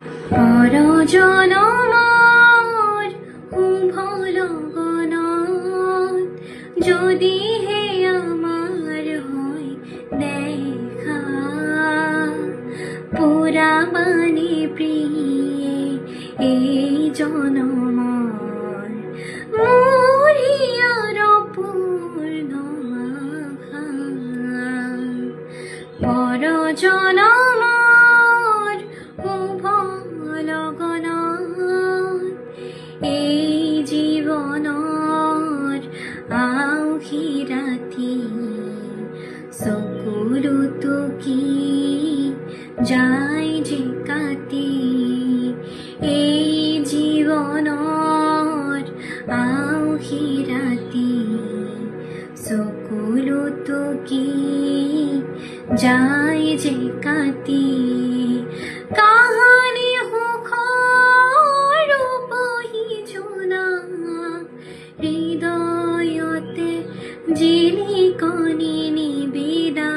পরজনমর উভলগনত যদি হে আমার হয় দেখা, পুরাবানে প্রিয়ে এই জনমর মরিয়ার পূর্ণ আশা। পরজনমর উভলগনত এই জীৱনৰ আওহিৰাতি চকুলো টুকি যায় যে কাটি। এই জীৱনৰ আওহিৰাতি চকুলো টুকি যায় যে কাটি। কাহানি সুখৰ ৰূপহী জোনা হৃদয়তে জিলিকনি নিবিদা।